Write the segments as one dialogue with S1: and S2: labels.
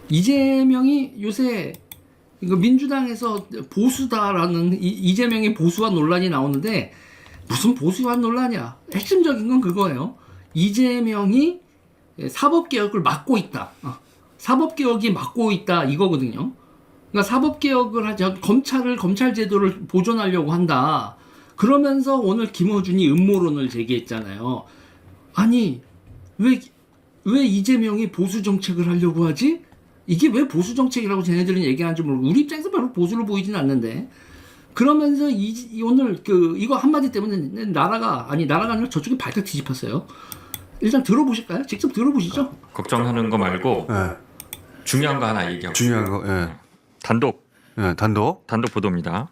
S1: 이재명이 요새 이거 민주당에서 보수다라는 이재명의 보수화 논란이 나오는데 무슨 보수화 논란이야? 핵심적인 건 그거예요. 이재명이 사법개혁을 막고 있다. 사법개혁이 막고 있다 이거거든요. 그러니까 사법개혁을 하자 검찰 제도를 보존하려고 한다. 그러면서 오늘 김어준이 음모론을 제기했잖아요. 아니 왜 이재명이 보수 정책을 하려고 하지? 이게 왜 보수 정책이라고 쟤네들은 얘기하는지 모르고 우리 입장에서 별로 보수로 보이진 않는데 그러면서 오늘 이거 한마디 때문에 나라가 아니라 저쪽이 발칵 뒤집혔어요. 일단 들어보실까요? 직접 들어보시죠.
S2: 걱정하는 거 말고
S3: 네.
S2: 중요한 거 하나 얘기하고
S3: 중요한 거. 예.
S2: 단독
S3: 단독
S2: 보도입니다.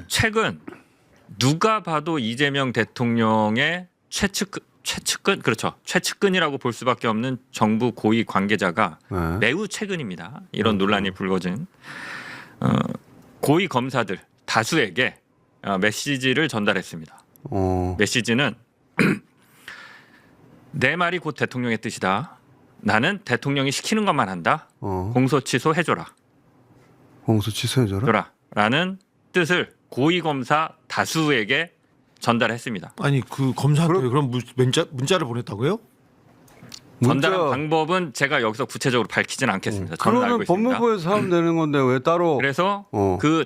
S2: 최근 누가 봐도 이재명 대통령의 최측근이라고 볼 수밖에 없는 정부 고위 관계자가 매우 최근입니다. 이런 논란이 불거진 고위 검사들 다수에게 메시지를 전달했습니다. 메시지는 내 말이 곧 대통령의 뜻이다. 나는 대통령이 시키는 것만 한다. 공소 취소해줘라.
S3: 공소 취소해줘라.
S2: 라는 뜻을 고위 검사 다수에게 전달했습니다.
S4: 아니 그 검사한테 그럼 문자를 보냈다고요?
S2: 전달한 방법은 제가 여기서 구체적으로 밝히진 않겠습니다. 저는 알고
S3: 그러면
S2: 있습니다.
S3: 법무부에서 하면 되는 건데 왜 따로?
S2: 그래서 그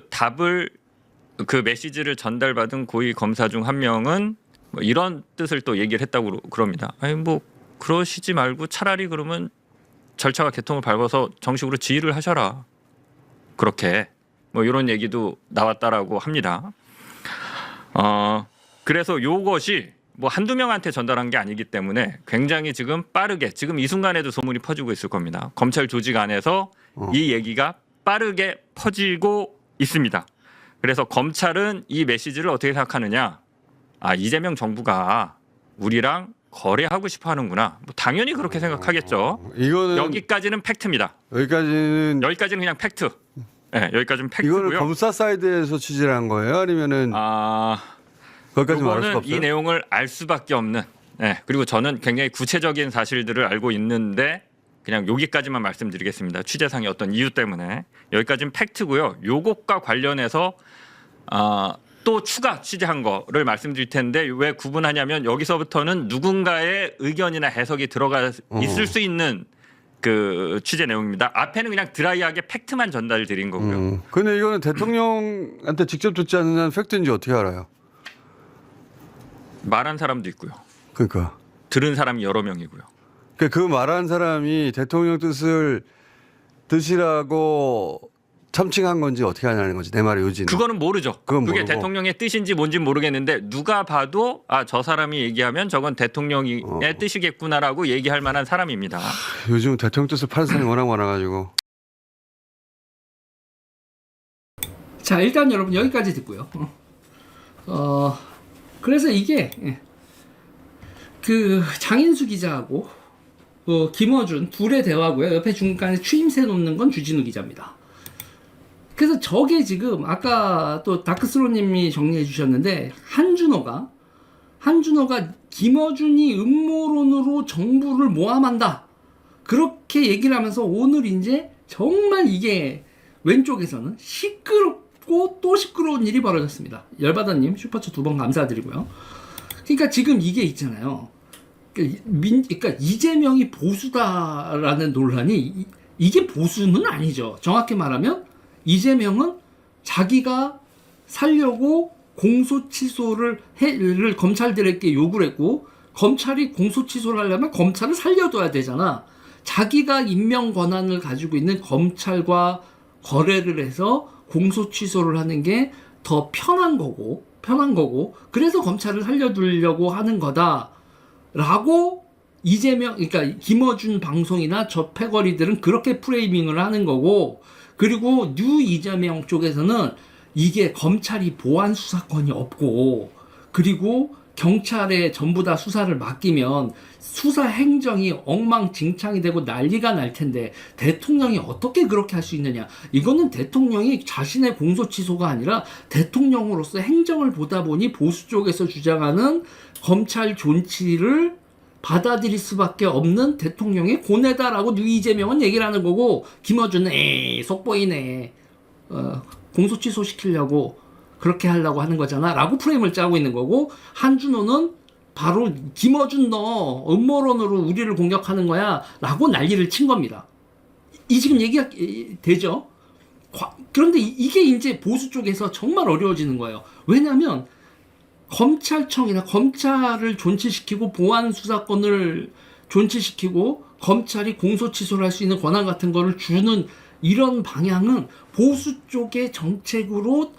S2: 메시지를 전달받은 고위 검사 중 한 명은 뭐 이런 뜻을 또 얘기를 했다고 그럽니다. 아니 뭐 그러시지 말고 차라리 그러면 절차가 개통을 밟아서 정식으로 지휘를 하셔라. 그렇게 뭐 이런 얘기도 나왔다라고 합니다. 그래서 요것이 뭐 한두 명한테 전달한 게 아니기 때문에 굉장히 지금 빠르게 지금 이 순간에도 소문이 퍼지고 있을 겁니다. 검찰 조직 안에서 이 얘기가 빠르게 퍼지고 있습니다. 그래서 검찰은 이 메시지를 어떻게 생각하느냐? 이재명 정부가 우리랑 거래하고 싶어 하는구나. 뭐 당연히 그렇게 생각하겠죠.
S3: 이거는
S2: 여기까지는 팩트입니다.
S3: 여기까지는
S2: 그냥 팩트. 네, 여기까지는 팩트고요.
S3: 이거는 검사 사이드에서 취재를 한 거예요? 아니면은 거기까지 말할 수가
S2: 이거는
S3: 없어요?
S2: 이 내용을 알 수밖에 없는. 네, 그리고 저는 굉장히 구체적인 사실들을 알고 있는데 그냥 여기까지만 말씀드리겠습니다. 취재상의 어떤 이유 때문에 여기까지는 팩트고요. 요것과 관련해서 또 추가 취재한 거를 말씀드릴 텐데 왜 구분하냐면 여기서부터는 누군가의 의견이나 해석이 들어가 있을 수 있는 그 취재 내용입니다. 앞에는 그냥 드라이하게 팩트만 전달드린 거고요.
S3: 근데 이거는 대통령한테 직접 듣지 않는 한 팩트인지 어떻게 알아요?
S2: 말한 사람도 있고요.
S3: 그러니까
S2: 들은 사람이 여러 명이고요.
S3: 그 말한 사람이 대통령 뜻이라고 참칭한 건지 어떻게 하냐는 거지. 내 말의 요지는.
S2: 그거는 모르죠.
S3: 그건
S2: 그게
S3: 모르고.
S2: 대통령의 뜻인지 뭔지는 모르겠는데 누가 봐도 저 사람이 얘기하면 저건 대통령의 뜻이겠구나라고 얘기할 만한 사람입니다.
S3: 요즘 대통령 뜻을 파는 사람이 워낙 많아가지고.
S1: 자 일단 여러분 여기까지 듣고요. 그래서 이게 그 장인수 기자하고 김어준 둘의 대화고요. 옆에 중간에 추임새 놓는 건 주진우 기자입니다. 그래서 저게 지금 아까 또 다크스로님이 정리해 주셨는데 한준호가 김어준이 음모론으로 정부를 모함한다 그렇게 얘기를 하면서 오늘 이제 정말 이게 왼쪽에서는 시끄럽고 또 시끄러운 일이 벌어졌습니다. 열받아님 슈퍼챗 2번 감사드리고요. 그러니까 지금 이게 있잖아요. 그러니까 이재명이 보수다라는 논란이 이게 보수는 아니죠. 정확히 말하면 이재명은 자기가 살려고 공소 취소를 검찰들에게 요구를 했고 검찰이 공소 취소를 하려면 검찰을 살려둬야 되잖아. 자기가 임명 권한을 가지고 있는 검찰과 거래를 해서 공소 취소를 하는 게 더 편한 거고 그래서 검찰을 살려두려고 하는 거다라고 그러니까 김어준 방송이나 저 패거리들은 그렇게 프레이밍을 하는 거고 그리고 뉴 이재명 쪽에서는 이게 검찰이 보안 수사권이 없고 그리고 경찰에 전부 다 수사를 맡기면 수사 행정이 엉망진창이 되고 난리가 날 텐데 대통령이 어떻게 그렇게 할 수 있느냐. 이거는 대통령이 자신의 공소 취소가 아니라 대통령으로서 행정을 보다 보니 보수 쪽에서 주장하는 검찰 존치를 받아들일 수밖에 없는 대통령의 고뇌다라고 이재명은 얘기를 하는 거고, 김어준은 에이 속보이네, 공소 취소시키려고 그렇게 하려고 하는 거잖아 라고 프레임을 짜고 있는 거고, 한준호는 바로 김어준 너 음모론으로 우리를 공격하는 거야 라고 난리를 친 겁니다. 이 지금 얘기가 되죠? 그런데 이게 이제 보수 쪽에서 정말 어려워지는 거예요. 왜냐하면 검찰청이나 검찰을 존치시키고 보안 수사권을 존치시키고 검찰이 공소 취소를 할 수 있는 권한 같은 거를 주는 이런 방향은 보수 쪽의 정책으로,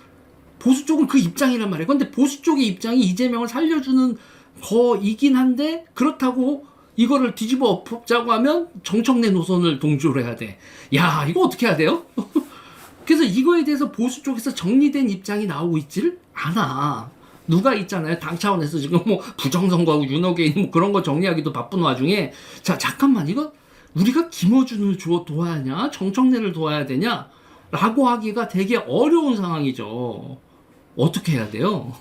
S1: 보수 쪽은 그 입장이란 말이에요. 근데 보수 쪽의 입장이 이재명을 살려주는 거이긴 한데, 그렇다고 이거를 뒤집어 엎자고 하면 정청래 노선을 동조를 해야 돼. 야, 이거 어떻게 해야 돼요? 그래서 이거에 대해서 보수 쪽에서 정리된 입장이 나오고 있지를 않아. 누가 있잖아요. 당 차원에서 지금 뭐 부정선거하고 윤호개인 뭐 그런 거 정리하기도 바쁜 와중에, 자, 잠깐만, 이거 우리가 김어준을 도와야 하냐? 정청래를 도와야 되냐? 라고 하기가 되게 어려운 상황이죠. 어떻게 해야 돼요?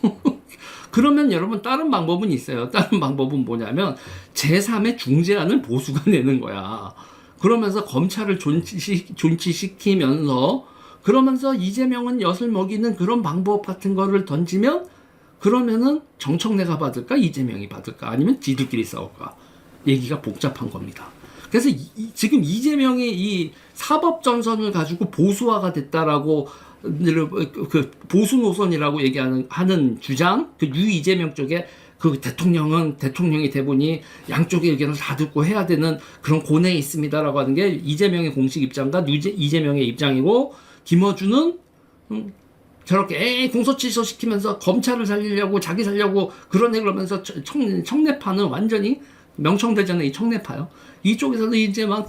S1: 그러면 여러분 다른 방법은 있어요. 다른 방법은 뭐냐면 제3의 중재안을 보수가 내는 거야. 그러면서 검찰을 존치시키면서, 그러면서 이재명은 엿을 먹이는 그런 방법 같은 거를 던지면, 그러면은 정청래가 받을까 이재명이 받을까 아니면 지들끼리 싸울까, 얘기가 복잡한 겁니다. 그래서 지금 이재명이 이 사법전선을 가지고 보수화가 됐다라고, 그 보수 노선이라고 하는 주장, 그 유이재명 쪽에 그 대통령이 대부분이 양쪽의 의견을 다 듣고 해야 되는 그런 고뇌에 있습니다라고 하는 게 이재명의 공식 입장과 이재명의 입장이고, 김어준은 저렇게 공소 취소시키면서 검찰을 살리려고 자기 살려고 그러네 그러면서 청래파는 완전히 명청대전의 이 청래파요. 이쪽에서도 이제 막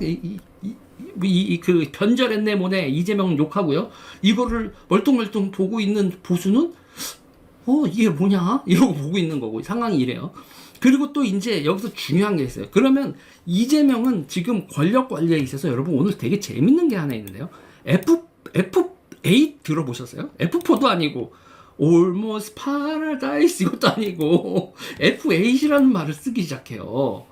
S1: 그 변절했네 뭐네 이재명 욕하고요. 이거를 멀뚱멀뚱 보고 있는 보수는 이게 뭐냐 이러고 보고 있는 거고, 상황이 이래요. 그리고 또 이제 여기서 중요한 게 있어요. 그러면 이재명은 지금 권력 관리에 있어서, 여러분 오늘 되게 재밌는 게 하나 있는데요. F8 들어보셨어요? F4도 아니고 Almost Paradise 이것도 아니고 F8이라는 말을 쓰기 시작해요.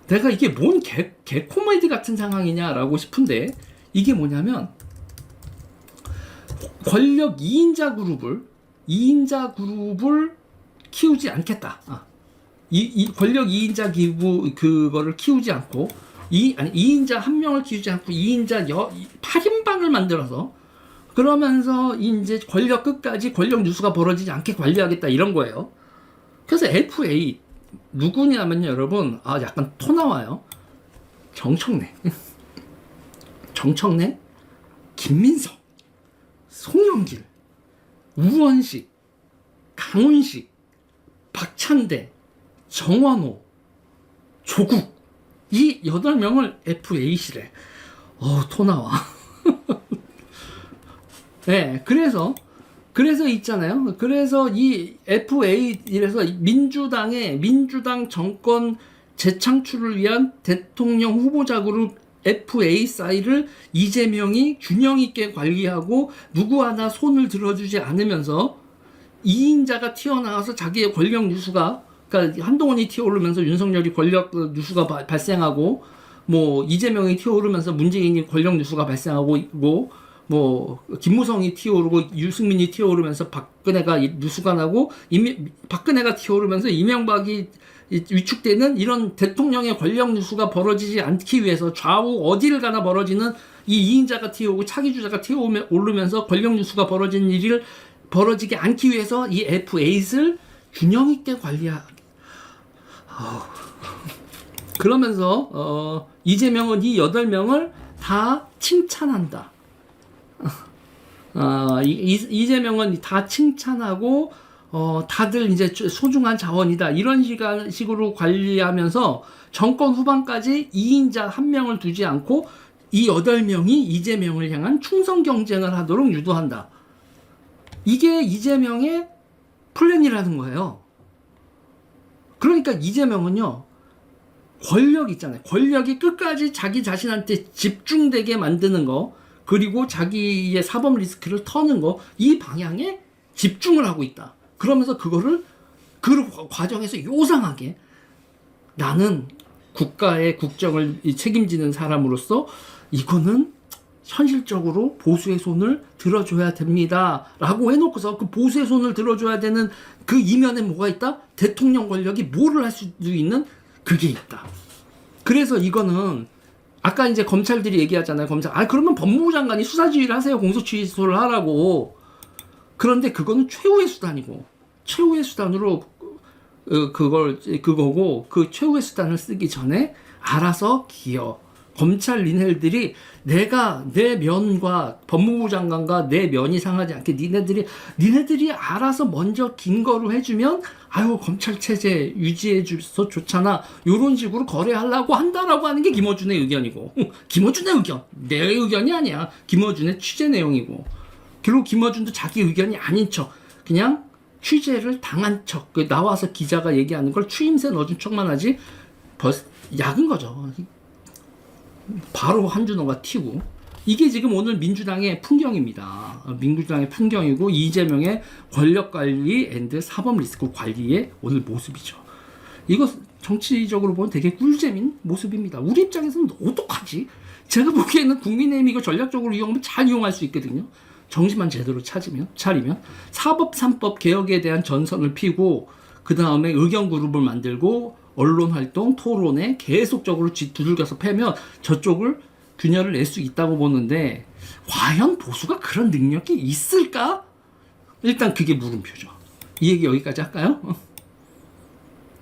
S1: 내가 이게 뭔 개 코미디 같은 상황이냐라고 싶은데, 이게 뭐냐면 권력 2인자 그룹을 키우지 않겠다. 이 권력 2인자 기부 그거를 키우지 않고, 2인자 한 명을 키우지 않고 2인자 8인방을 만들어서, 그러면서 이제 권력 끝까지 권력 누수가 벌어지지 않게 관리하겠다 이런 거예요. 그래서 F8 누구냐면요, 여러분, 약간 토 나와요. 정청래, 김민석, 송영길, 우원식, 강훈식, 박찬대, 정원호, 조국, 이 8명을 F8이래. 토 나와. 네, 그래서 있잖아요. 그래서 이 F8이라서 민주당 정권 재창출을 위한 대통령 후보자 그룹 F8 사이를 이재명이 균형 있게 관리하고 누구 하나 손을 들어주지 않으면서 2인자가 튀어나와서 자기의 권력 누수가, 그러니까 한동훈이 튀어오르면서 윤석열이 권력 누수가 발생하고, 뭐 이재명이 튀어오르면서 문재인이 권력 누수가 발생하고 있고, 뭐 김무성이 튀어오르고 유승민이 튀어오르면서 박근혜가 누수가 나고, 박근혜가 튀어오르면서 이명박이 위축되는 이런 대통령의 권력 누수가 벌어지지 않기 위해서 좌우 어디를 가나 벌어지는 이 2인자가 튀어오고 차기 주자가 튀어오르면서 권력 누수가 벌어지는 일을 벌어지게 않기 위해서 이 F8을 균형 있게 관리하게. 그러면서 이재명은 이 8명을 다 칭찬한다. 이재명은 다 칭찬하고, 다들 이제 소중한 자원이다, 이런 식으로 관리하면서 정권 후반까지 2인자 한 명을 두지 않고 이 8명이 이재명을 향한 충성 경쟁을 하도록 유도한다. 이게 이재명의 플랜이라는 거예요. 그러니까 이재명은요, 권력 있잖아요. 권력이 끝까지 자기 자신한테 집중되게 만드는 거, 그리고 자기의 사법 리스크를 터는 거, 이 방향에 집중을 하고 있다. 그러면서 그거를 그 과정에서 요상하게 나는 국가의 국정을 책임지는 사람으로서 이거는 현실적으로 보수의 손을 들어줘야 됩니다. 라고 해놓고서 그 보수의 손을 들어줘야 되는 그 이면에 뭐가 있다? 대통령 권력이 뭐를 할 수도 있는 그게 있다. 그래서 이거는 아까 이제 검찰들이 얘기하잖아요. 그러면 법무부 장관이 수사지휘를 하세요. 공소취소를 하라고. 그런데 그거는 최후의 수단이고, 최후의 수단으로 그거고, 그 최후의 수단을 쓰기 전에 알아서 검찰 니네들이 내가 내 면과 법무부 장관과 내 면이 상하지 않게 니네들이 알아서 먼저 김거로 해주면 아유 검찰 체제 유지해줘서 좋잖아 요런 식으로 거래하려고 한다라고 하는 게 김어준의 의견이고 김어준의 의견 내 의견이 아니야. 김어준의 취재 내용이고 결국 김어준도 자기 의견이 아닌 척 그냥 취재를 당한 척 나와서 기자가 얘기하는 걸 추임새 넣어준 척만 하지 약은 거죠. 바로 한준호가 튀고 이게 지금 오늘 민주당의 풍경입니다. 민주당의 풍경이고 이재명의 권력관리 앤드 사법리스크 관리의 오늘 모습이죠. 이거 정치적으로 보면 되게 꿀잼인 모습입니다. 우리 입장에서는 어떡하지? 제가 보기에는 국민의힘 이거 전략적으로 이용하면 잘 이용할 수 있거든요. 정신만 제대로 차리면 사법 3법 개혁에 대한 전선을 피고 그 다음에 의견 그룹을 만들고 언론 활동, 토론에 계속적으로 두들겨서 패면 저쪽을 균열을 낼 수 있다고 보는데 과연 보수가 그런 능력이 있을까? 일단 그게 물음표죠. 이 얘기 여기까지 할까요?